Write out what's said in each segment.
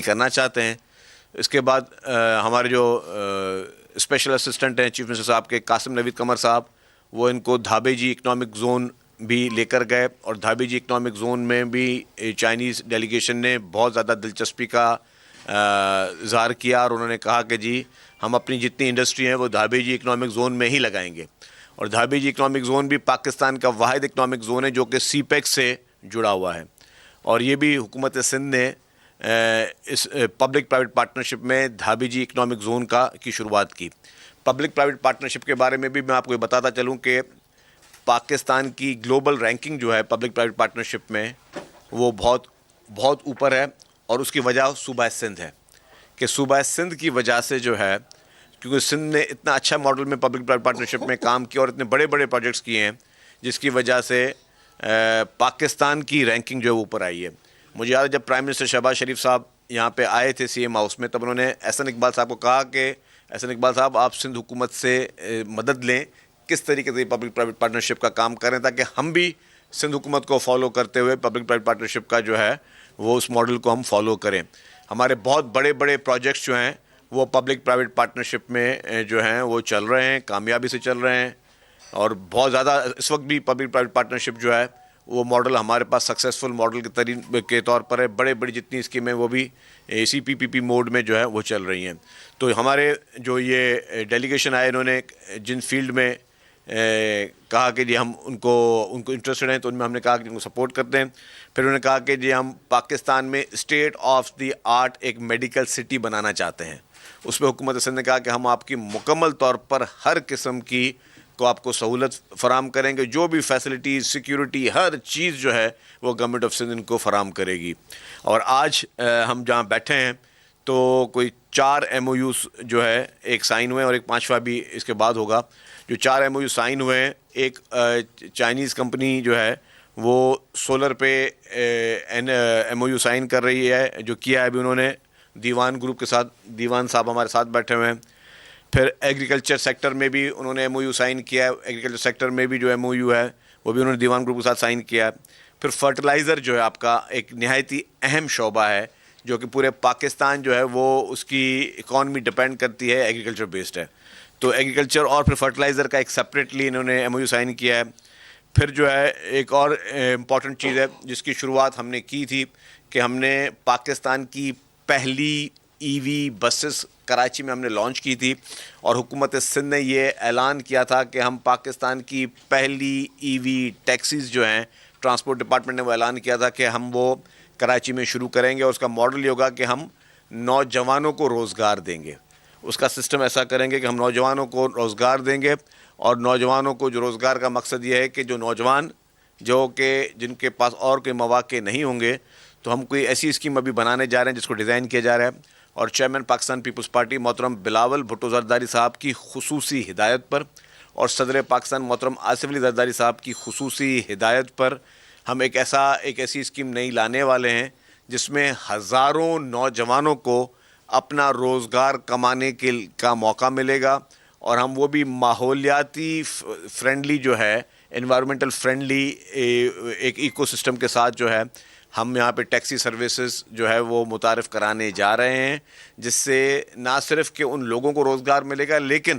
کرنا چاہتے ہیں. اس کے بعد ہمارے جو اسپیشل اسسٹنٹ ہیں چیف منسٹر صاحب کے قاسم نوید قمر صاحب, وہ ان کو دھابے جی اکنامک زون بھی لے کر گئے, اور دھابے جی اکنامک زون میں بھی چائنیز ڈیلیگیشن نے بہت زیادہ دلچسپی کا اظہار کیا, اور انہوں نے کہا کہ جی ہم اپنی جتنی انڈسٹری ہیں وہ دھابے جی اکنامک زون میں ہی لگائیں گے. اور دھابے جی اکنامک زون بھی پاکستان کا واحد اکنامک زون ہے جو کہ سی پیک سے جڑا ہوا ہے, اور یہ بھی حکومت سندھ نے اس پبلک پرائیویٹ پارٹنرشپ میں دھابے جی اکنامک زون کی شروعات کی. پبلک پرائیویٹ پارٹنرشپ کے بارے میں بھی میں آپ کو یہ بتاتا چلوں کہ پاکستان کی گلوبل رینکنگ جو ہے پبلک پرائیویٹ پارٹنرشپ میں وہ بہت بہت اوپر ہے, اور اس کی وجہ صوبہ سندھ ہے. کہ صوبہ سندھ کی وجہ سے جو ہے, کیونکہ سندھ نے اتنا اچھا ماڈل میں پبلک پرائیویٹ پارٹنرشپ میں کام کیا اور اتنے بڑے بڑے پروجیکٹس کیے ہیں, جس کی وجہ سے پاکستان کی رینکنگ جو ہے اوپر آئی ہے. مجھے یاد ہے جب پرائم منسٹر شہباز شریف صاحب یہاں پہ آئے تھے سی ایم ہاؤس میں, تب انہوں نے احسن اقبال صاحب کو کہا کہ احسن اقبال صاحب آپ سندھ حکومت سے مدد لیں, کس طریقے سے پبلک پرائیویٹ پارٹنرشپ کا کام کریں تاکہ ہم بھی سندھ حکومت کو فالو کرتے ہوئے پبلک پرائیویٹ پارٹنرشپ کا جو ہے وہ اس ماڈل کو ہم فالو کریں. ہمارے بہت بڑے بڑے پروجیکٹس جو ہیں وہ پبلک پرائیویٹ پارٹنرشپ میں جو ہیں وہ چل رہے ہیں, کامیابی سے چل رہے ہیں, اور بہت زیادہ اس وقت بھی پبلک پرائیویٹ پارٹنرشپ جو ہے وہ ماڈل ہمارے پاس سکسیزفل ماڈل کے طور پر ہے. بڑے بڑی جتنی اسکیمیں وہ بھی سی پی پی پی موڈ میں جو ہے وہ چل رہی ہیں. تو ہمارے جو یہ ڈیلیگیشن آئے, انہوں نے جن فیلڈ میں کہا کہ جی ہم ان کو انٹرسٹڈ ہیں, تو ان میں ہم نے کہا کہ ان کو سپورٹ کرتے ہیں. پھر انہوں نے کہا کہ جی ہم پاکستان میں اسٹیٹ آف دی آرٹ ایک میڈیکل سٹی بنانا چاہتے ہیں. اس پہ حکومت سندھ نے کہا کہ ہم آپ کی مکمل طور پر ہر قسم کی کو آپ کو سہولت فراہم کریں گے, جو بھی فیسلٹیز سیکیورٹی ہر چیز جو ہے وہ گورنمنٹ آف سندھ ان کو فراہم کرے گی. اور آج ہم جہاں بیٹھے ہیں تو کوئی 4 MOUs جو ہے ایک سائن ہوئے ہیں, اور ایک 5واں بھی اس کے بعد ہوگا. جو 4 MOU سائن ہوئے ہیں, ایک چائنیز کمپنی جو ہے وہ سولر پہ MOU سائن کر رہی ہے, جو کیا ہے ابھی انہوں نے دیوان گروپ کے ساتھ. دیوان صاحب ہمارے ساتھ بیٹھے ہوئے ہیں. پھر ایگریکلچر سیکٹر میں بھی انہوں نے MOU سائن کیا ہے, ایگریکلچر سیکٹر میں بھی جو MOU ہے وہ بھی انہوں نے دیوان گروپ کے ساتھ سائن کیا ہے. پھر فرٹیلائزر جو ہے آپ کا ایک نہایت ہی اہم شعبہ ہے, جو کہ پورے پاکستان جو ہے وہ اس کی اکانومی ڈپینڈ کرتی ہے, ایگریکلچر بیسڈ ہے. تو ایگریکلچر اور پھر فرٹیلائزر کا ایک سپریٹلی انہوں نے MOU سائن کیا ہے. پھر جو ہے ایک اور امپورٹنٹ چیز ہے جس کی شروعات ہم نے کی تھی, کہ ہم نے پاکستان کی پہلی EV بسز کراچی میں ہم نے لانچ کی تھی, اور حکومت سندھ نے یہ اعلان کیا تھا کہ ہم پاکستان کی پہلی EV ٹیکسیز جو ہیں, ٹرانسپورٹ ڈپارٹمنٹ نے وہ اعلان کیا تھا کہ ہم وہ کراچی میں شروع کریں گے. اور اس کا ماڈل یہ ہوگا کہ ہم نوجوانوں کو روزگار دیں گے. اس کا سسٹم ایسا کریں گے کہ ہم نوجوانوں کو روزگار دیں گے, اور نوجوانوں کو جو روزگار کا مقصد یہ ہے کہ جو نوجوان جو کہ جن کے پاس اور کوئی مواقع نہیں ہوں گے, تو ہم کوئی ایسی اسکیم ابھی بنانے جا رہے ہیں جس کو ڈیزائن کیا جا رہا ہے. اور چیئرمین پاکستان پیپلز پارٹی محترم بلاول بھٹو زرداری صاحب کی خصوصی ہدایت پر, اور صدر پاکستان محترم آصف علی زرداری صاحب کی خصوصی ہدایت پر ہم ایک ایسی اسکیم نئی لانے والے ہیں جس میں ہزاروں نوجوانوں کو اپنا روزگار کمانے کا موقع ملے گا, اور ہم وہ بھی ماحولیاتی فرینڈلی جو ہے, انوائرمنٹل فرینڈلی ایک ایکو سسٹم کے ساتھ جو ہے ہم یہاں پہ ٹیکسی سروسز جو ہے وہ متعارف کرانے جا رہے ہیں, جس سے نہ صرف کہ ان لوگوں کو روزگار ملے گا, لیکن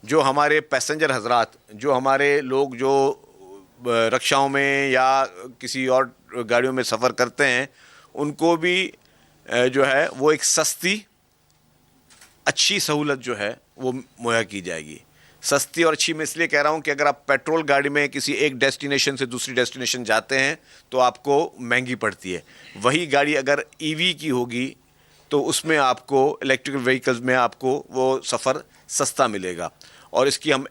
جو ہمارے پیسنجر حضرات, جو ہمارے لوگ جو رکشاؤں میں یا کسی اور گاڑیوں میں سفر کرتے ہیں, ان کو بھی جو ہے وہ ایک سستی اچھی سہولت جو ہے وہ مہیا کی جائے گی. سستی اور اچھی میں اس لیے کہہ رہا ہوں کہ اگر آپ پیٹرول گاڑی میں کسی ایک ڈیسٹینیشن سے دوسری ڈیسٹینیشن جاتے ہیں تو آپ کو مہنگی پڑتی ہے. وہی گاڑی اگر EV کی ہوگی تو اس میں آپ کو الیکٹرک وہیکلز میں آپ کو وہ سفر سستا ملے گا. اور اس کی ہم